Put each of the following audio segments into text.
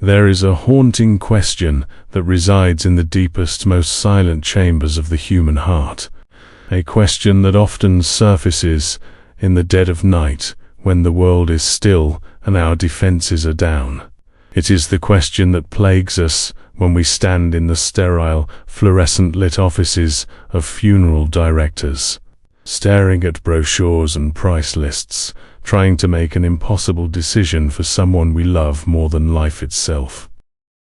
There is a haunting question that resides in the deepest, most silent chambers of the human heart. A question that often surfaces in the dead of night, when the world is still and our defenses are down. It is the question that plagues us when we stand in the sterile, fluorescent-lit offices of funeral directors, staring at brochures and price lists, trying to make an impossible decision for someone we love more than life itself.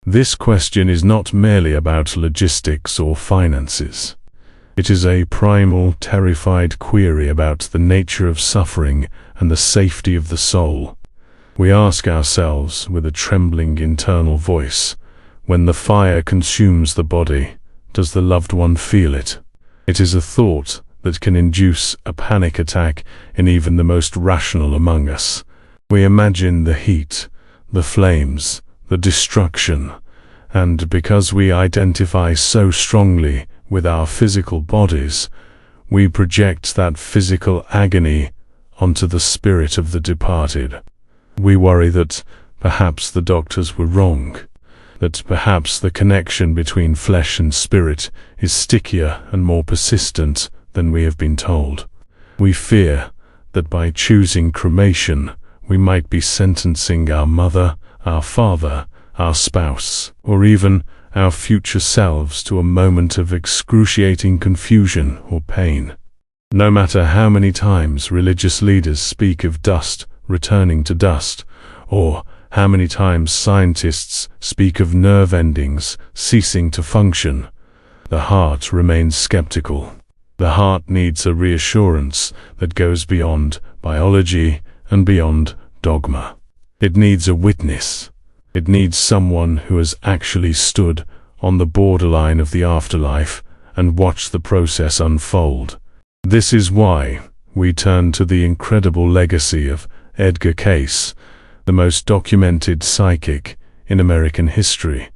This question is not merely about logistics or finances. It is a primal, terrified query about the nature of suffering and the safety of the soul. We ask ourselves with a trembling internal voice, when the fire consumes the body, does the loved one feel it? It is a thought that can induce a panic attack in even the most rational among us. We imagine the heat, the flames, the destruction, and because we identify so strongly with our physical bodies, we project that physical agony onto the spirit of the departed. We worry that perhaps the doctors were wrong, that perhaps the connection between flesh and spirit is stickier and more persistent than we have been told. We fear that by choosing cremation, we might be sentencing our mother, our father, our spouse, or even our future selves to a moment of excruciating confusion or pain. No matter how many times religious leaders speak of dust returning to dust, or how many times scientists speak of nerve endings ceasing to function, the heart remains skeptical. The heart needs a reassurance that goes beyond biology and beyond dogma. It needs a witness. It needs someone who has actually stood on the borderline of the afterlife and watched the process unfold. This is why we turn to the incredible legacy of Edgar Cayce, the most documented psychic in American history,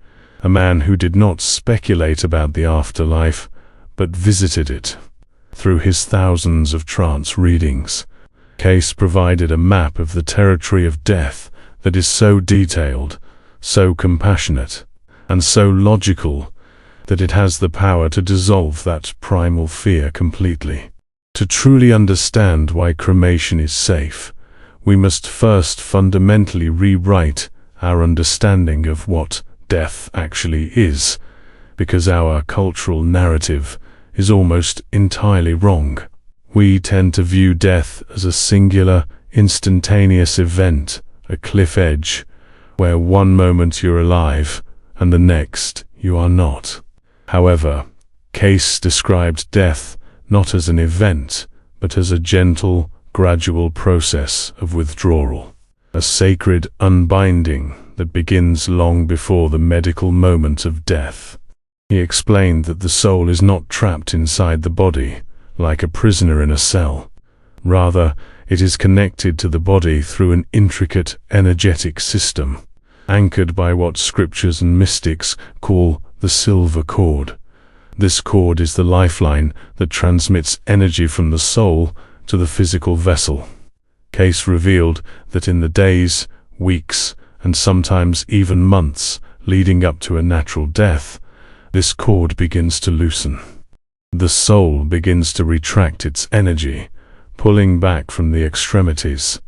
a man who did not speculate about the afterlife, but visited it. Through his thousands of trance readings, Cayce provided a map of the territory of death that is so detailed, so compassionate, and so logical that it has the power to dissolve that primal fear completely. To truly understand why cremation is safe, we must first fundamentally rewrite our understanding of what death actually is, because our cultural narrative is almost entirely wrong. We tend to view death as a singular, instantaneous event, a cliff edge, where one moment you're alive and the next you are not. However, Cayce described death not as an event, but as a gentle, gradual process of withdrawal, a sacred unbinding that begins long before the medical moment of death. He explained that the soul is not trapped inside the body, like a prisoner in a cell. Rather, it is connected to the body through an intricate energetic system, anchored by what scriptures and mystics call the silver cord. This cord is the lifeline that transmits energy from the soul to the physical vessel. Cayce revealed that in the days, weeks, and sometimes even months leading up to a natural death, this cord begins to loosen. The soul begins to retract its energy, pulling back from the extremities,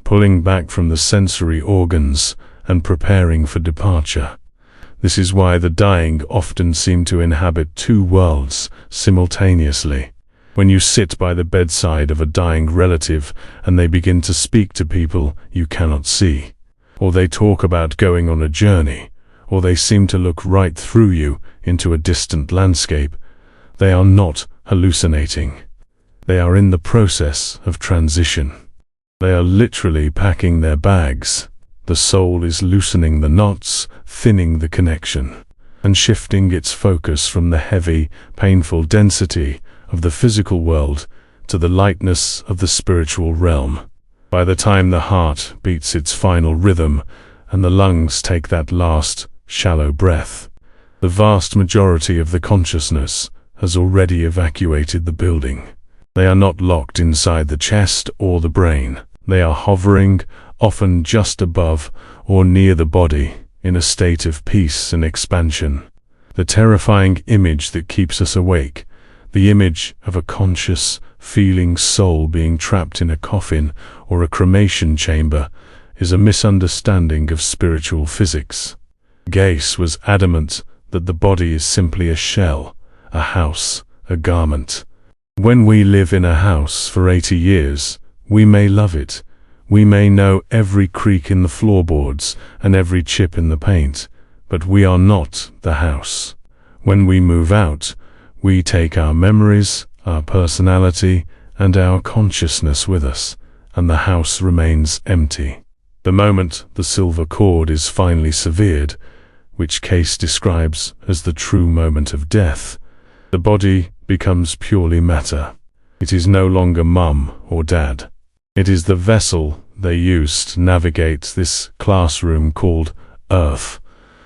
pulling back from the sensory organs, and preparing for departure. This is why the dying often seem to inhabit two worlds simultaneously. When you sit by the bedside of a dying relative and they begin to speak to people you cannot see, or they talk about going on a journey, or they seem to look right through you into a distant landscape, they are not hallucinating. They are in the process of transition. They are literally packing their bags. The soul is loosening the knots, thinning the connection, and shifting its focus from the heavy, painful density of the physical world to the lightness of the spiritual realm. By the time the heart beats its final rhythm and the lungs take that last, shallow breath, the vast majority of the consciousness has already evacuated the building. They are not locked inside the chest or the brain. They are hovering, often just above or near the body, in a state of peace and expansion. The terrifying image that keeps us awake, the image of a conscious, feeling soul being trapped in a coffin or a cremation chamber, is a misunderstanding of spiritual physics. Cayce was adamant that the body is simply a shell, a house, a garment. When we live in a house for 80 years, we may love it. We may know every creak in the floorboards and every chip in the paint, but we are not the house. When we move out, we take our memories, our personality, and our consciousness with us, and the house remains empty. The moment the silver cord is finally severed, which Cayce describes as the true moment of death, the body becomes purely matter. It is no longer mum or dad. It is the vessel they use to navigate this classroom called Earth.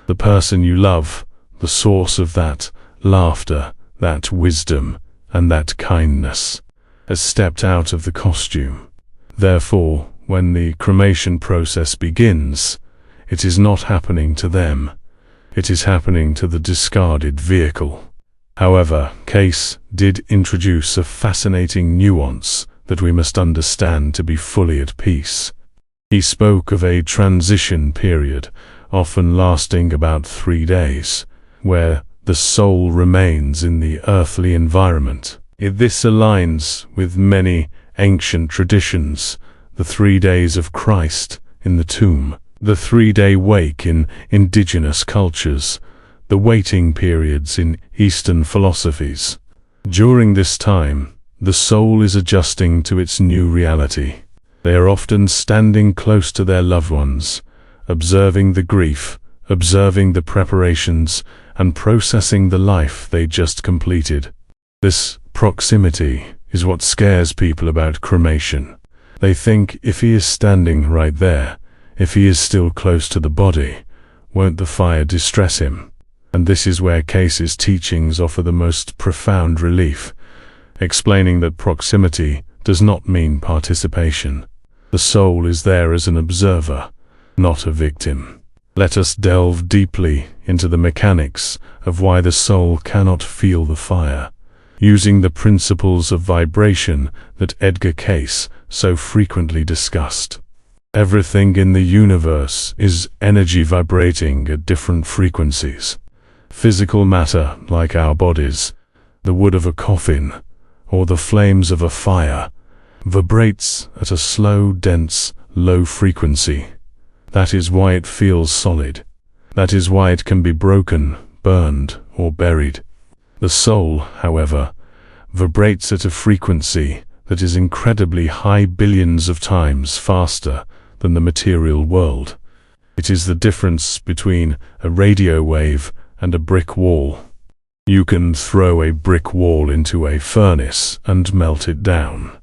The person you love, the source of that laughter, that wisdom, and that kindness, has stepped out of the costume. Therefore, when the cremation process begins, it is not happening to them. It is happening to the discarded vehicle. However, Cayce did introduce a fascinating nuance that we must understand to be fully at peace. He spoke of a transition period, often lasting about 3 days, where the soul remains in the earthly environment. This aligns with many ancient traditions, the 3 days of Christ in the tomb, the 3-day wake in indigenous cultures, the waiting periods in Eastern philosophies. During this time, the soul is adjusting to its new reality. They are often standing close to their loved ones, observing the grief, observing the preparations, and processing the life they just completed. This proximity is what scares people about cremation. They think if he is standing right there, if he is still close to the body, won't the fire distress him? And this is where Cayce's teachings offer the most profound relief, explaining that proximity does not mean participation. The soul is there as an observer, not a victim. Let us delve deeply into the mechanics of why the soul cannot feel the fire, using the principles of vibration that Edgar Cayce so frequently discussed. Everything in the universe is energy vibrating at different frequencies. Physical matter, like our bodies, the wood of a coffin, or the flames of a fire, vibrates at a slow, dense, low frequency. That is why it feels solid. That is why it can be broken, burned, or buried. The soul, however, vibrates at a frequency that is incredibly high, billions of times faster than the material world. It is the difference between a radio wave and a brick wall. You can throw a brick wall into a furnace and melt it down,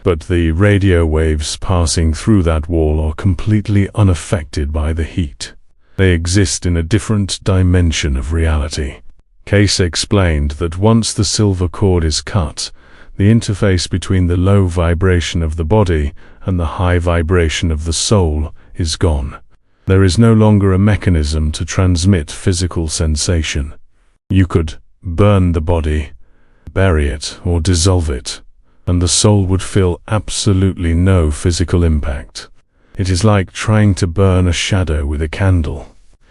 but the radio waves passing through that wall are completely unaffected by the heat. They exist in a different dimension of reality. Cayce explained that once the silver cord is cut, the interface between the low vibration of the body and the high vibration of the soul is gone. There is no longer a mechanism to transmit physical sensation. You could burn the body, bury it, or dissolve it, and the soul would feel absolutely no physical impact. It is like trying to burn a shadow with a candle.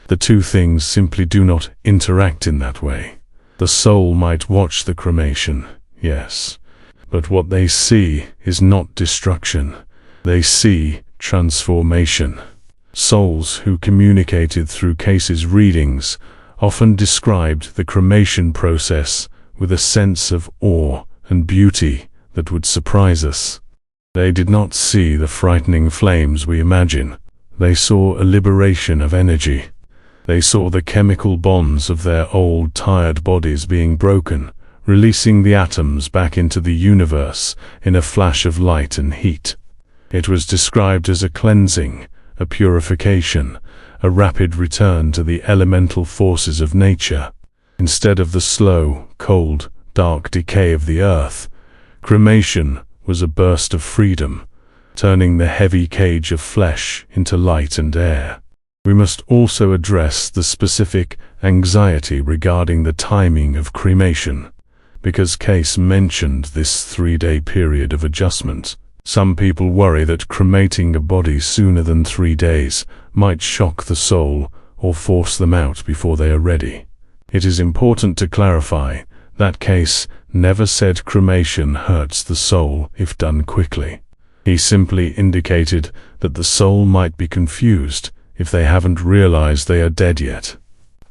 The two things simply do not interact in that way. The soul might watch the cremation, yes, but what they see is not destruction. They see transformation. Souls who communicated through Cayce's readings often described the cremation process with a sense of awe and beauty that would surprise us. They did not see the frightening flames we imagine. They saw a liberation of energy. They saw the chemical bonds of their old, tired bodies being broken, releasing the atoms back into the universe in a flash of light and heat. It was described as a cleansing, a purification, a rapid return to the elemental forces of nature. Instead of the slow, cold, dark decay of the earth, cremation was a burst of freedom, turning the heavy cage of flesh into light and air. We must also address the specific anxiety regarding the timing of cremation, because Cayce mentioned this 3-day period of adjustment. Some people worry that cremating a body sooner than 3 days might shock the soul or force them out before they are ready. It is important to clarify that Cayce never said cremation hurts the soul if done quickly. He simply indicated that the soul might be confused if they haven't realized they are dead yet.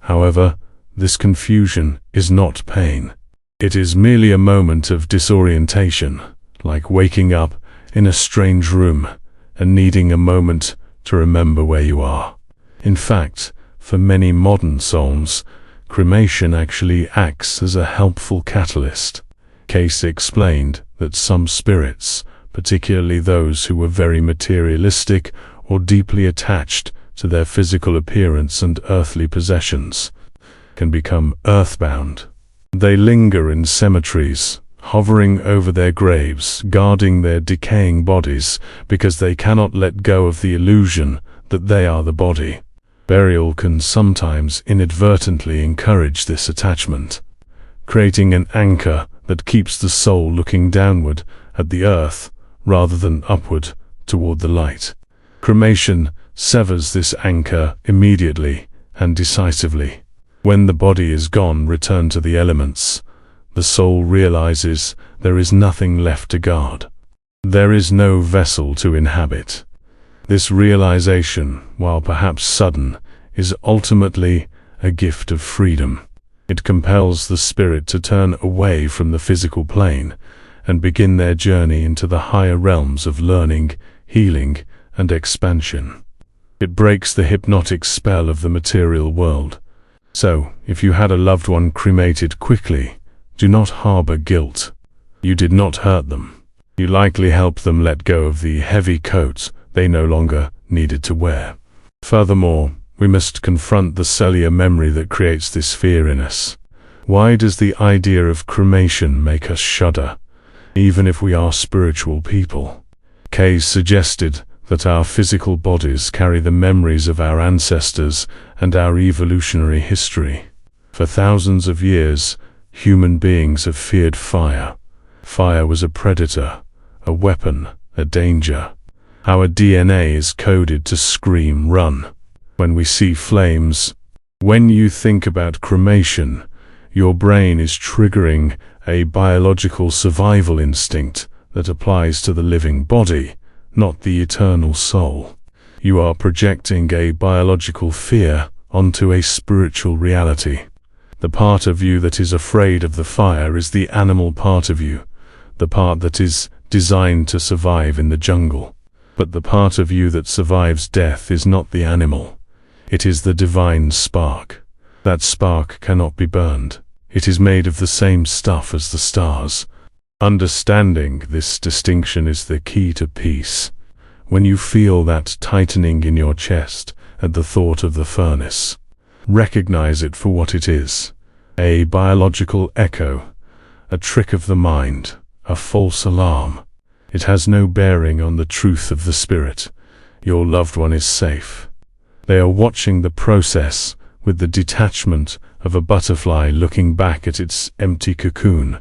However, this confusion is not pain. It is merely a moment of disorientation, like waking up in a strange room and needing a moment to remember where you are. In fact, for many modern souls, cremation actually acts as a helpful catalyst. Cayce explained that some spirits, particularly those who were very materialistic or deeply attached to their physical appearance and earthly possessions, can become earthbound. They linger in cemeteries, hovering over their graves, guarding their decaying bodies, because they cannot let go of the illusion that they are the body. Burial can sometimes inadvertently encourage this attachment, creating an anchor that keeps the soul looking downward at the earth rather than upward toward the light. Cremation severs this anchor immediately and decisively. When the body is gone, returned to the elements, the soul realizes there is nothing left to guard. There is no vessel to inhabit. This realization, while perhaps sudden, is ultimately a gift of freedom. It compels the spirit to turn away from the physical plane and begin their journey into the higher realms of learning, healing, and expansion. It breaks the hypnotic spell of the material world. So, if you had a loved one cremated quickly, do not harbor guilt. You did not hurt them. You likely helped them let go of the heavy coat they no longer needed to wear. Furthermore, we must confront the cellular memory that creates this fear in us. Why does the idea of cremation make us shudder, even if we are spiritual people? Cayce suggested that our physical bodies carry the memories of our ancestors and our evolutionary history. For thousands of years, human beings have feared fire. Fire was a predator, a weapon, a danger. Our DNA is coded to scream, run, when we see flames. When you think about cremation, your brain is triggering a biological survival instinct that applies to the living body, not the eternal soul. You are projecting a biological fear onto a spiritual reality. The part of you that is afraid of the fire is the animal part of you, the part that is designed to survive in the jungle. But the part of you that survives death is not the animal. It is the divine spark. That spark cannot be burned. It is made of the same stuff as the stars. Understanding this distinction is the key to peace. When you feel that tightening in your chest at the thought of the furnace, recognize it for what it is: a biological echo, a trick of the mind, a false alarm. It has no bearing on the truth of the spirit. Your loved one is safe. They are watching the process with the detachment of a butterfly looking back at its empty cocoon,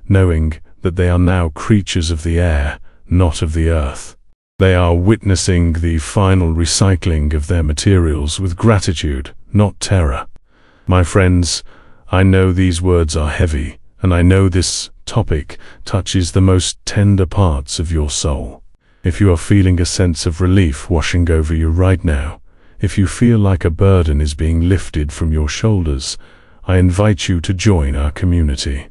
knowing that they are now creatures of the air, not of the earth. They are witnessing the final recycling of their materials with gratitude, not terror. My friends, I know these words are heavy, and I know this topic touches the most tender parts of your soul. If you are feeling a sense of relief washing over you right now, if you feel like a burden is being lifted from your shoulders, I invite you to join our community.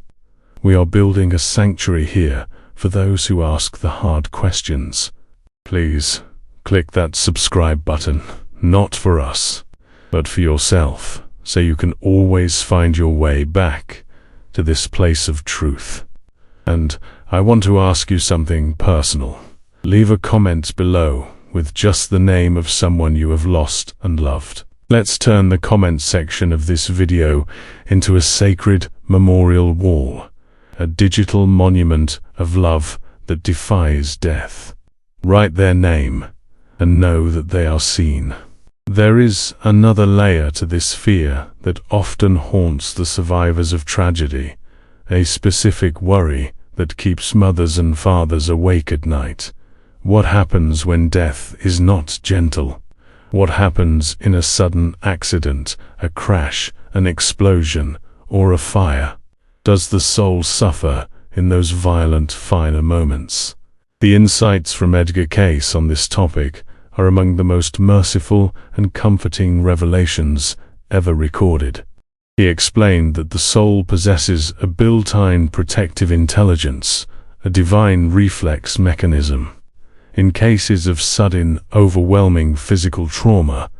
We are building a sanctuary here for those who ask the hard questions. Please, click that subscribe button, not for us, but for yourself, so you can always find your way back to this place of truth. And I want to ask you something personal. Leave a comment below with just the name of someone you have lost and loved. Let's turn the comment section of this video into a sacred memorial wall, a digital monument of love that defies death. Write their name and know that they are seen. There is another layer to this fear that often haunts the survivors of tragedy, a specific worry that keeps mothers and fathers awake at night. What happens when death is not gentle? What happens in a sudden accident, a crash, an explosion, or a fire? Does the soul suffer in those violent final moments? The insights from Edgar Cayce on this topic are among the most merciful and comforting revelations ever recorded. He explained that the soul possesses a built-in protective intelligence, a divine reflex mechanism. In cases of sudden, overwhelming physical trauma,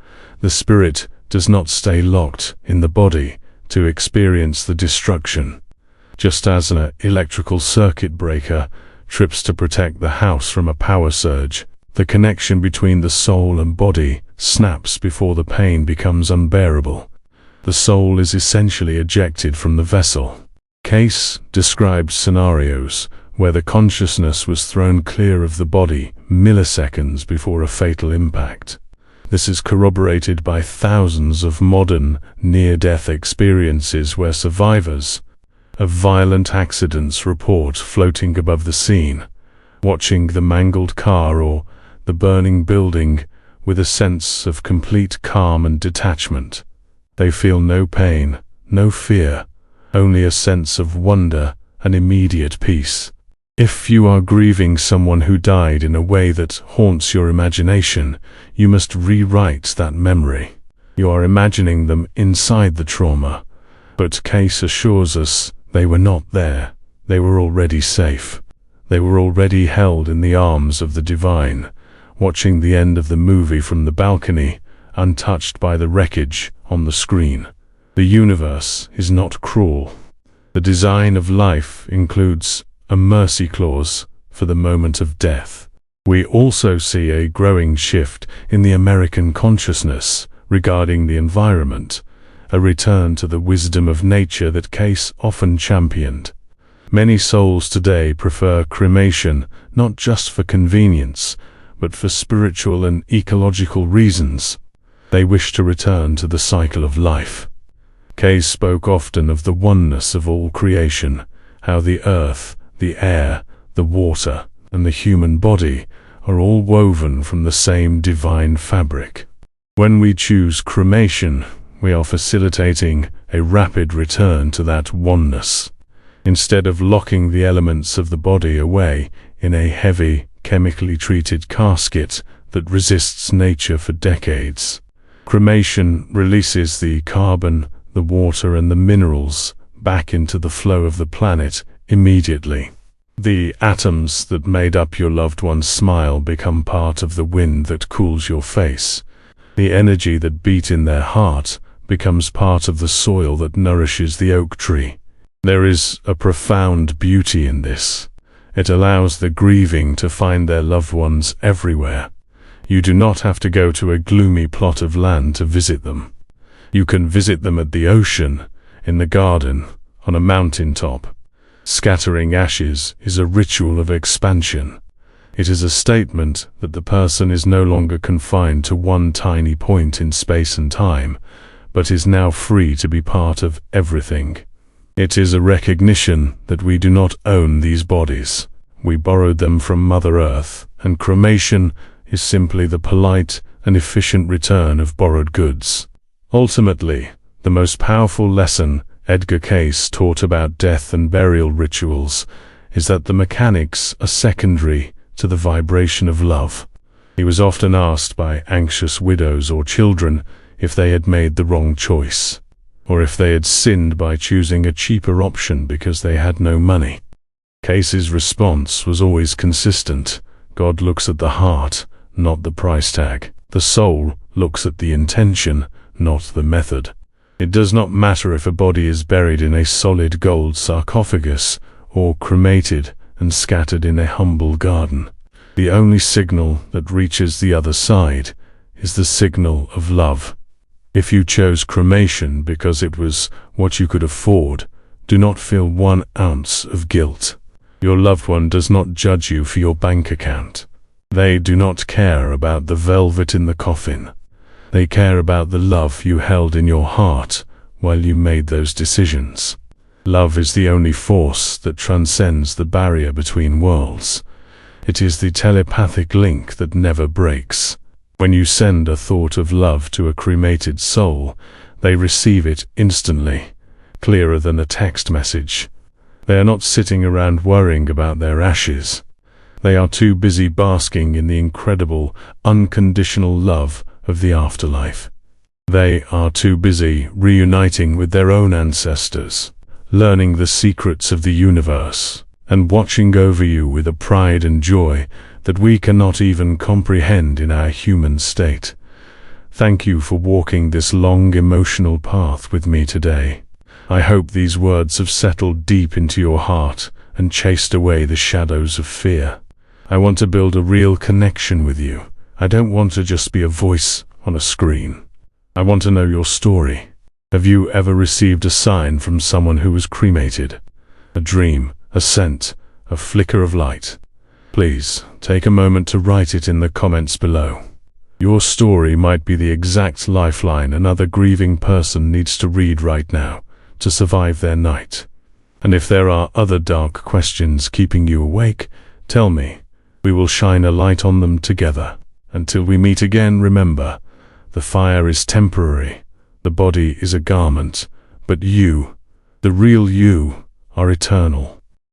the spirit does not stay locked in the body to experience the destruction. Just as an electrical circuit breaker trips to protect the house from a power surge, the connection between the soul and body snaps before the pain becomes unbearable. The soul is essentially ejected from the vessel. Cayce described scenarios where the consciousness was thrown clear of the body milliseconds before a fatal impact. This is corroborated by thousands of modern near-death experiences where survivors of violent accidents report floating above the scene, watching the mangled car or the burning building with a sense of complete calm and detachment. They feel no pain, no fear, only a sense of wonder and immediate peace. If you are grieving someone who died in a way that haunts your imagination, you must rewrite that memory. You are imagining them inside the trauma. But Cayce assures us they were not there. They were already safe. They were already held in the arms of the divine, watching the end of the movie from the balcony, untouched by the wreckage on the screen. The universe is not cruel. The design of life includes a mercy clause for the moment of death. We also see a growing shift in the American consciousness regarding the environment, a return to the wisdom of nature that Cayce often championed. Many souls today prefer cremation not just for convenience, but for spiritual and ecological reasons. They wish to return to the cycle of life. Cayce spoke often of the oneness of all creation, how the earth, the air, the water, and the human body are all woven from the same divine fabric. When we choose cremation, we are facilitating a rapid return to that oneness. Instead of locking the elements of the body away in a heavy, chemically treated casket that resists nature for decades, cremation releases the carbon, the water, and the minerals back into the flow of the planet immediately. The atoms that made up your loved one's smile become part of the wind that cools your face. The energy that beat in their heart becomes part of the soil that nourishes the oak tree. There is a profound beauty in this. It allows the grieving to find their loved ones everywhere. You do not have to go to a gloomy plot of land to visit them. You can visit them at the ocean, in the garden, on a mountaintop. Scattering ashes is a ritual of expansion. It is a statement that the person is no longer confined to one tiny point in space and time, but is now free to be part of everything. It is a recognition that we do not own these bodies. We borrowed them from Mother Earth, and cremation is simply the polite and efficient return of borrowed goods. Ultimately, the most powerful lesson Edgar Cayce taught about death and burial rituals is that the mechanics are secondary to the vibration of love. He was often asked by anxious widows or children if they had made the wrong choice, or if they had sinned by choosing a cheaper option because they had no money. Cayce's response was always consistent. God looks at the heart, not the price tag. The soul looks at the intention, not the method. It does not matter if a body is buried in a solid gold sarcophagus or cremated and scattered in a humble garden. The only signal that reaches the other side is the signal of love. If you chose cremation because it was what you could afford, do not feel 1 ounce of guilt. Your loved one does not judge you for your bank account. They do not care about the velvet in the coffin. They care about the love you held in your heart while you made those decisions. Love is the only force that transcends the barrier between worlds. It is the telepathic link that never breaks. When you send a thought of love to a cremated soul, they receive it instantly, clearer than a text message. They are not sitting around worrying about their ashes. They are too busy basking in the incredible, unconditional love of the afterlife. They are too busy reuniting with their own ancestors, learning the secrets of the universe, and watching over you with a pride and joy that we cannot even comprehend in our human state. Thank you for walking this long emotional path with me today. I hope these words have settled deep into your heart and chased away the shadows of fear. I want to build a real connection with you. I don't want to just be a voice on a screen. I want to know your story. Have you ever received a sign from someone who was cremated? A dream, a scent, a flicker of light? Please, take a moment to write it in the comments below. Your story might be the exact lifeline another grieving person needs to read right now to survive their night. And if there are other dark questions keeping you awake, tell me. We will shine a light on them together. Until we meet again, remember, the fire is temporary. The body is a garment, but you, the real you, are eternal.